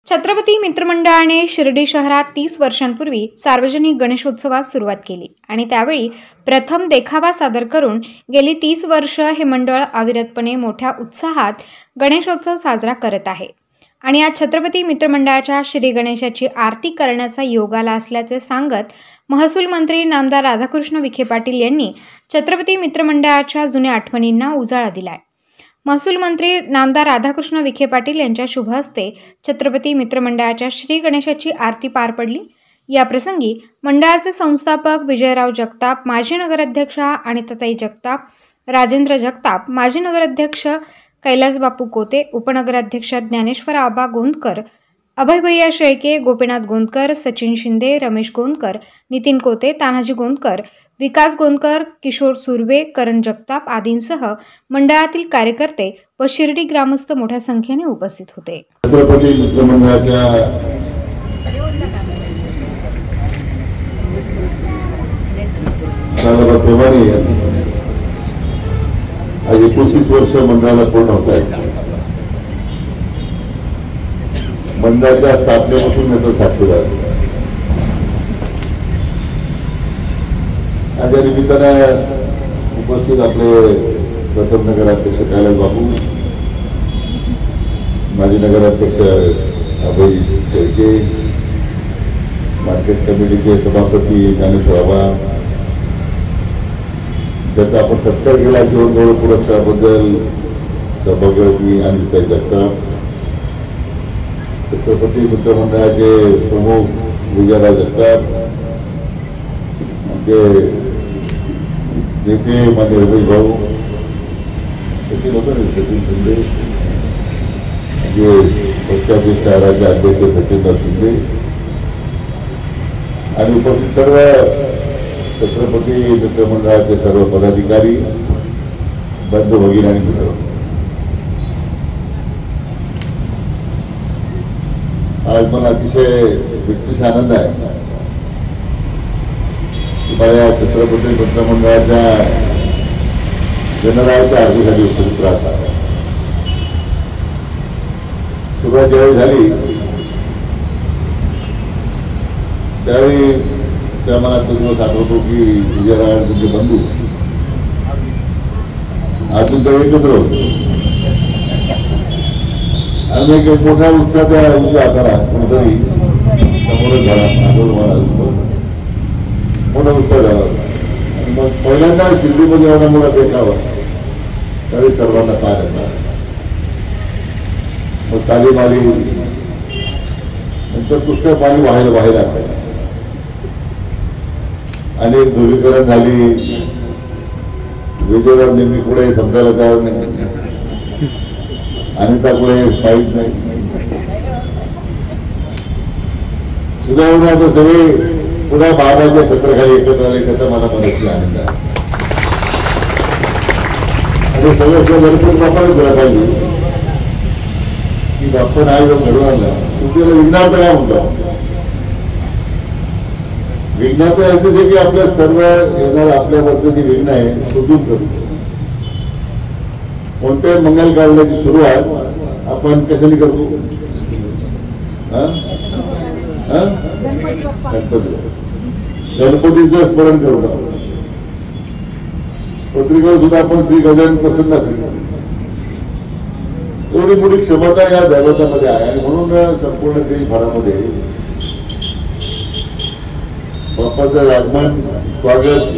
छत्रपती मित्रमंडळाने शिर्डी शहरात 30 वर्षांपूर्वी सार्वजनिक गणेशोत्सवास सुरुवात केली आणि त्यावेळी प्रथम देखावा सादर करून गेली 30 वर्ष हे मंडळ अविरतपणे मोठ्या उत्साहात गणेशोत्सव साजरा करत आहे। आणि आज छत्रपती मित्रमंडळाच्या श्री गणेशाची आरती करण्याचा योग आला असल्याचे सांगत महसूल मंत्री नामदार राधाकृष्ण विखे पाटील यांनी छत्रपती मित्रमंडळाच्या जुन्या आठवणींना उजाळा दिलाय। महसूल मंत्री नामदार राधाकृष्ण विखे पाटील यांच्या शुभ हस्ते छत्रपती मित्रमंडळाच्या श्री गणेशाची आरती पार पडली। या प्रसंगी मंडळाचे संस्थापक विजयराव जगताप, माजी नगराध्यक्षा अनिताताई जगताप, राजेंद्र जगताप, माजी नगराध्यक्ष कैलास बापू कोते, उपनगराध्यक्ष ज्ञानेश्वर आबा गोंदकर, अभय भैया शेळके, गोपीनाथ गोंदकर, सचिन शिंदे, रमेश गोंदकर, नितीन कोते, तानाजी गोंदकर, विकास गोंदकर, किशोर सुर्वे, करण जगताप आदींसह मंडळातील कार्यकर्ते व शिर्डी ग्रामस्थ मोठ्या संख्येने उपस्थित होते। छत्रपती मित्रमंडळाच्या आज 29 वर्ष मंडळाला पूर्ण होत आहेत। मंडळाच्या स्थापनेपासून याचा साक्षीदार आज या निमित्तानं उपस्थित आपले प्रथम नगराध्यक्ष कैलास बापू, माजी नगराध्यक्ष अभय शेळके, मार्केट कमिटीचे सभापती ज्ञानेश्वर आबा, ज्याचा आपण सत्कार केला जीवनगौरव पुरस्काराबद्दल सभागृही अनिताताई जगताप, छत्रपती मित्रमंडळाचे प्रमुख विजयराव जगताप, आमचे नेते मान्य रमेश भाऊ, सचिन होतं ना, सचिन शिंदे, जे पक्षाचे शहराचे अध्यक्ष सचिन शिंदे आणि उपस्थित सर्व छत्रपती मित्रमंडळाचे सर्व पदाधिकारी, बंधू भगिनी आणि मित्र, आज मला अतिशय व्यक्तिश आनंद आहे की मला या छत्रपती मित्रमंडळाच्या गणरायाच्या आरतीसाठी उपस्थित राहतात। सुरुवात ज्यावेळी झाली त्यावेळी त्या मला तो दिवस आठवतो की विजयराव आणि तुमचे बंधू अजून तर एकत्र होते आणि एक मोठा उत्साह त्या उंच्या आकारा कोणतरी समोरच झाला, मोठा उत्साह झाला। आणि मग पहिल्यांदा शिर्डीमध्ये एवढा मोठा देखावा त्यावेळी सर्वांना पार येतात, मग तालीम आली, नंतर पुष्कळ पाणी वाहायला बाहेर आलं, अनेक ध्रुवीकरण झाली, विजयराव नेहमी पुढे समजायला तयार नाही, अनिता पुढे पाहिजे नाही, सुधारणा आता सगळे पुन्हा बाबाच्या छत्राखाली एकत्र आले, त्याचा मला मनस्वी आनंद आहे। आणि सगळं भरपूर बापाने झाला पाहिजे की बाप्पन हा जो घडून आणला तुमच्याला विघ्नार्थ काय म्हणतो, विघ्नाचं यायचं आहे की आपल्या सर्व येणार आपल्यावरचं जे विघ्न आहे तो दूर करू। कोणत्याही मंगल कार्याची सुरुवात आपण कशाने करतो, गणपतीचं स्मरण करतो। पत्रिका सुद्धा आपण श्री गजानन प्रसन्न असेल, एवढी मोठी क्षमता या दैवतामध्ये आहे। आणि म्हणून संपूर्ण देशभरामध्ये बाप्पाचं आगमन स्वागत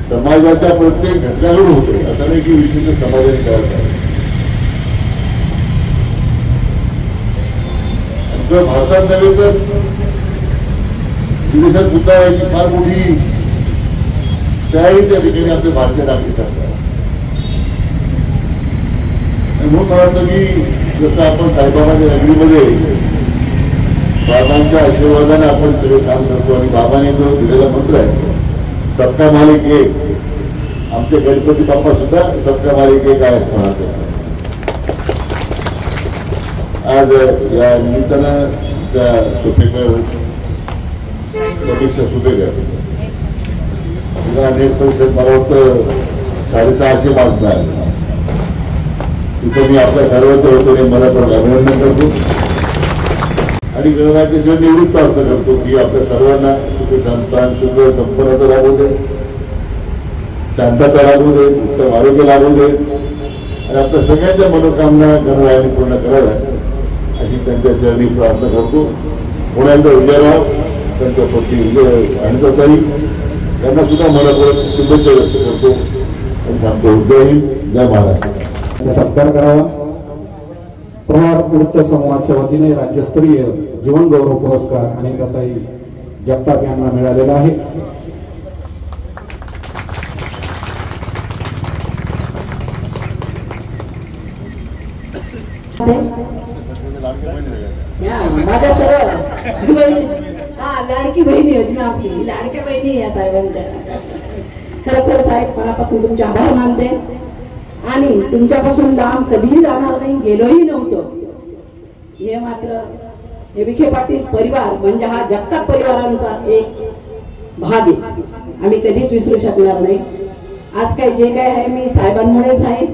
समाजाच्या प्रत्येक घटकाकडून होते, असं नाही की विशिष्ट समाजाने करायचं आहे। भारतात नव्हे तर विदेशात सुद्धा याची फार मोठी तयारी त्या ठिकाणी आपले भारतीय नागरिक करतात। म्हणून मला वाटतं की जसं आपण साईबाबांच्या नगरीमध्ये बाबांच्या आशीर्वादाने आपण सगळे काम करतो आणि बाबाने जो दिलेला मंत्र आहे सबका मालिक एक, आमचे गणपती बाप्पा सुद्धा सबका मालिक एक आहे असं म्हणतात। आज या निमित्तानं त्या सुपेकर समीक्षा सुपेकर तिला नेट परिषद मला वाटतं 650 मार्क मिळाले तिथे मी आपल्या सर्वांच्या वतीने मला पण अभिनंदन करतो आणि गणराज्याचा निवृत्त अर्थ करतो की आपल्या सर्वांना सुख संतान सुख संपन्नता लाभू दे, शांतता लाभू दे, उत्तम आरोग्य लाभू दे आणि आपल्या सगळ्यांच्या मनोकामना गणरायाने पूर्ण कराव्या अशी त्यांच्या चरणी प्रार्थना करतो. पुण्याचा विजयराव, त्यांच्या पती विजय अनिताताई यांना सुद्धा मनापूर्वक शुभेच्छा व्यक्त करतो आणि थांबतो. जय हिंद, जय महाराष्ट्र. सत्कार करावा. प्रहार वृत्त समूहाच्या वतीने राज्यस्तरीय जीवन गौरव पुरस्कार अनिताताई जगताप यांना मिळालेला आहे. माझ्या सर्व लाडकी बहिणी योजना आपली लाडक्या बहिणी या साहेबांच्या. खरं तर साहेब मनापासून तुमचे आभार मानते आणि तुमच्यापासून लांब कधीही जाणार नाही, गेलोही नव्हतो. हे मात्र हे विखे पाटील परिवार म्हणजे हा जगताप परिवारांचा एक भाग आहे, आम्ही कधीच विसरू शकणार नाही. आज काय जे काय आहे मी साहेबांमुळेच आहे,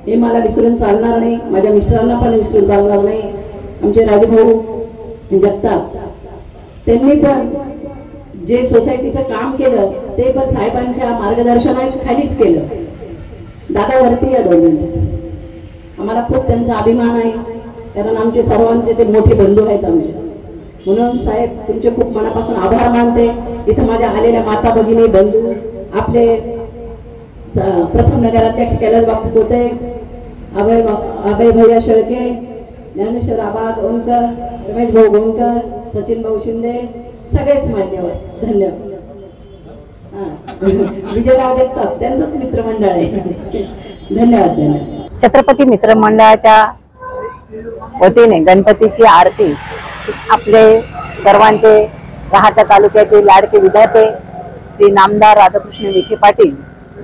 हे मला विसरून चालणार नाही, माझ्या मिस्टरांना पण विसरून चालणार नाही. आमचे राजभाऊ जगताप त्यांनी पण जे सोसायटीचं काम केलं ते पण साहेबांच्या मार्गदर्शनाखालीच केलं. दादावरती या दोघांनी आम्हाला खूप त्यांचा अभिमान आहे, कारण आमचे सर्वांचे ते मोठे बंधू आहेत आमचे. म्हणून साहेब तुमचे खूप मनापासून आभार मानते. इथं माझ्या आलेल्या माता भगिनी बंधू, आपले प्रथम नगराध्यक्ष कैलास बापू पोते, अभय भैया शेळके, ज्ञानेश्वर आबा गोंडकर, रमेश भाऊ गोंडकर, सचिन भाऊ शिंदे, सगळेच मान्यवर. धन्यवाद. विजयराव जगताप त्यांचंच मित्रमंडळ आहे. धन्यवाद. धन्यवाद. छत्रपती मित्रमंडळाच्या वतीने गणपतीची आरती आपले सर्वांचे राहाटा तालुक्याचे लाडके विधाते श्री नामदार राधाकृष्ण विखे पाटील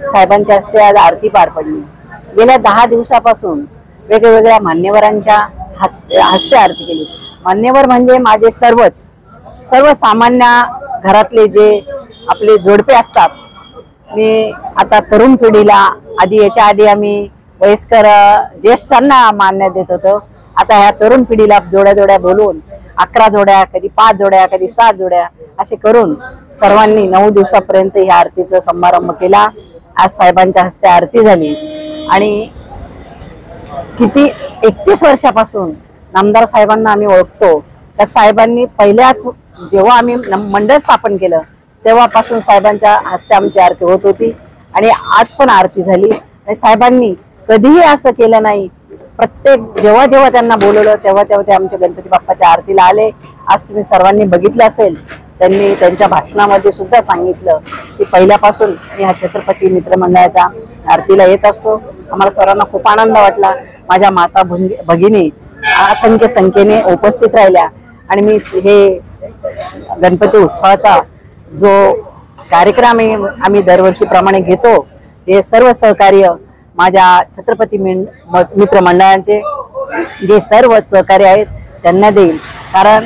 साहेबांच्या हस्ते आज आरती पार पडली. गेल्या 10 दिवसापासून वेगवेगळ्या मान्यवरांच्या हस्ते आरती केली. मान्यवर म्हणजे माझे सर्वसामान्य घरातले जे आपले जोडपे असतात. मी आता तरुण पिढीला याच्या आधी आम्ही वयस्कर ज्येष्ठांना मान्य देत होतो. आता ह्या तरुण पिढीला जोड्या बोलवून 11 जोड्या, कधी 5 जोड्या, कधी 7 जोड्या असे करून सर्वांनी 9 दिवसापर्यंत ह्या आरतीचा समारंभ केला. आज साहेबांच्या हस्ते आरती झाली आणि किती 31 वर्षापासून नामदार साहेबांना आम्ही ओळखतो. त्या साहेबांनी पहिल्याच जेव्हा आम्ही मंडळ स्थापन केलं तेव्हापासून साहेबांच्या हस्ते आमची आरती होत होती आणि आज पण आरती झाली. आणि साहेबांनी कधीही असं केलं नाही. प्रत्येक जेव्हा त्यांना बोलवलं तेव्हा ते आमच्या गणपती बाप्पाच्या आरतीला आले. आज तुम्ही सर्वांनी बघितलं असेल, त्यांनी त्यांच्या भाषणामध्ये सुद्धा सांगितलं की पहिल्यापासून मी ह्या छत्रपती मित्रमंडळाच्या आरतीला येत असतो. आम्हाला सर्वांना खूप आनंद वाटला. माझ्या माता भगिनी असंख्य संख्येने उपस्थित राहिल्या आणि मी हे गणपती उत्सवाचा जो कार्यक्रम आम्ही दरवर्षीप्रमाणे घेतो, हे सर्व सहकार्य माझ्या छत्रपती मित्रमंडळाचे जे सर्व सहकार्य आहेत त्यांना देईल. कारण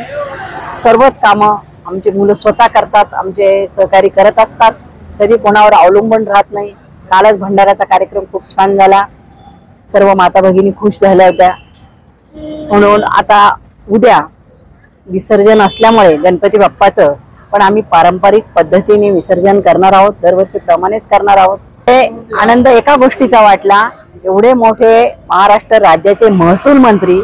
सर्वच कामं आमचे मुलं स्वतः करतात, आमचे सहकारी करत असतात, कधी कोणावर अवलंबून राहत नाही. कालच भंडाराचा कार्यक्रम खूप छान झाला, सर्व माता भगिनी खुश झाल्या होत्या. म्हणून आता उद्या विसर्जन असल्यामुळे गणपती बाप्पाचं पण आम्ही पारंपरिक पद्धतीने विसर्जन करणार आहोत, दरवर्षीप्रमाणेच करणार आहोत. हे आनंद एका गोष्टीचा वाटला, एवढे मोठे महाराष्ट्र राज्याचे महसूल मंत्री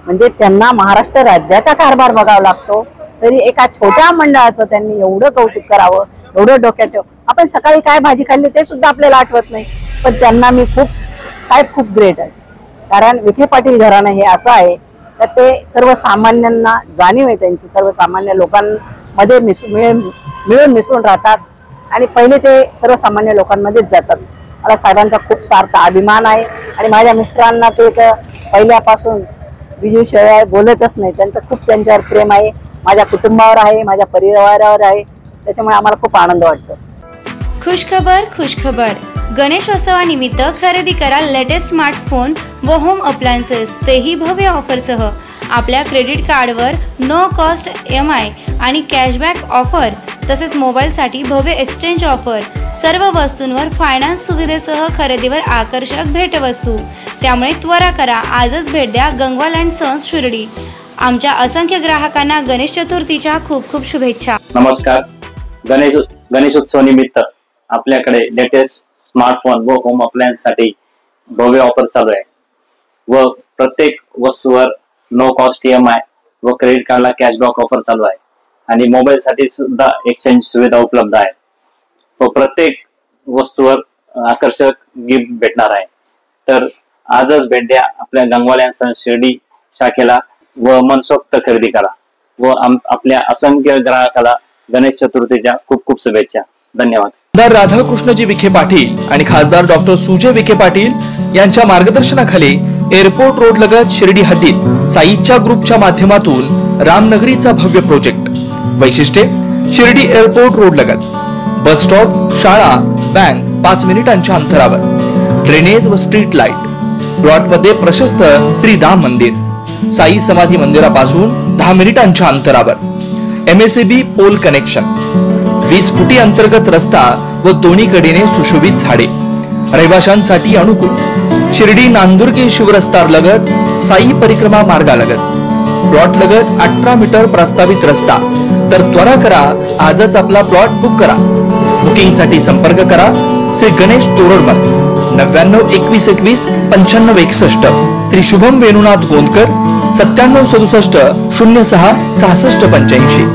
म्हणजे त्यांना महाराष्ट्र राज्याचा कारभार बघावा लागतो, तरी एका छोट्या मंडळाचं त्यांनी एवढं कौतुक करावं, एवढं डोक्यात ठेव. आपण सकाळी काय भाजी खाल्ली ते सुद्धा आपल्याला आठवत नाही, पण त्यांना मी साहेब खूप ग्रेट आहे. कारण विखे पाटील घराणं हे असं आहे तर ते सर्वसामान्यांना जाणीव आहे, त्यांची सर्वसामान्य लोकांमध्ये मिळून मिसळून राहतात आणि पहिले ते सर्वसामान्य लोकांमध्येच जातात. मला साहेबांचा खूप सार्थ अभिमान आहे आणि माझ्या मिस्टरांना ते तर पहिल्यापासून विजूशिवाय बोलतच नाही. त्यांचं खूप त्यांच्यावर प्रेम आहे, माझ्या कुटुंबावर आहे, माझ्या परिवारावर आहे. त्याच्यामुळे आम्हाला खूप आनंद वाटतो. खुशखबर गणेशोत्सवानिमित्त खरेदी करा लेटेस्ट स्मार्टफोन व होम अप्लायन्सेस, तेही भव्य ऑफरसह. आपल्या क्रेडिट कार्डवर नो कॉस्ट EMI आणि कॅशबॅक ऑफर, तसेच मोबाईलसाठी भव्य एक्सचेंज ऑफर. सर्व वस्तूंवर फायनान्स सुविधेसह खरेदीवर आकर्षक भेटवस्तू. त्यामुळे त्वरा करा, आजच भेट द्या गंगवाल अँड सन्स शिर्डी। आमच्या असंख्य ग्राहकांना गणेश चतुर्थीच्या खूप खूप शुभेच्छा। नमस्कार। गणेशोत्सव निमित्त आपल्याकडे लेटेस्ट स्मार्टफोन व होम अप्लायन्स साठी भव्य ऑफर चालू आहे व प्रत्येक वस्तूवर नो कॉस्ट EMI व क्रेडिट कार्डला कॅशबॅक ऑफर चालू आहे आणि मोबाईल साठी सुद्धा एक्सचेंज सुविधा उपलब्ध आहे व प्रत्येक वस्तूवर आकर्षक गिफ्ट भेटणार आहे। तर आजच भेट द्या आपल्या गंगवाल अँड सन्स शिर्डी शाखेला व मनसोक्त खरेदी करा व आपल्या असंख्य ग्राहकाला गणेश चतुर्थीच्या खूप खूप शुभेच्छा। धन्यवाद। खासदार राधाकृष्णजी विखे पाटील आणि खासदार डॉक्टर सुजय विखे पाटील यांच्या मार्गदर्शनाखाली एअरपोर्ट रोड लगत शिर्डी हद्दीत साईच्या ग्रुपच्या माध्यमातून रामनगरीचा भव्य प्रोजेक्ट। वैशिष्ट्ये शिर्डी एअरपोर्ट रोड लगत बस स्टॉप, शाळा, बँक 5 मिनिटांच्या अंतरावर, ड्रेनेज व स्ट्रीट लाईट, प्लॉट मध्ये प्रशस्त श्री राम मंदिर, साई समाधी मंदिरापासून 10 मिनिटांच्या अंतरावर, MSAB पोल कनेक्शन, 20 फुटी अंतर्गत रस्ता व दोन्ही कडेने सुशोभित झाडे, रहिवाशांसाठी अनुकूल, शिर्डी नांदुर्गे शिवरस्ता लगत साई परिक्रमा मार्गालगत, प्लॉट लगत 18 मीटर प्रस्तावित रस्ता। तर त्वरा करा, आजच आपला प्लॉट बुक करा। बुकिंग साठी संपर्क करा श्री गणेश तोरडमल 99 21 21 95 61, श्री शुभम वेणुनाथ गोंदकर 97 67 06 66 85।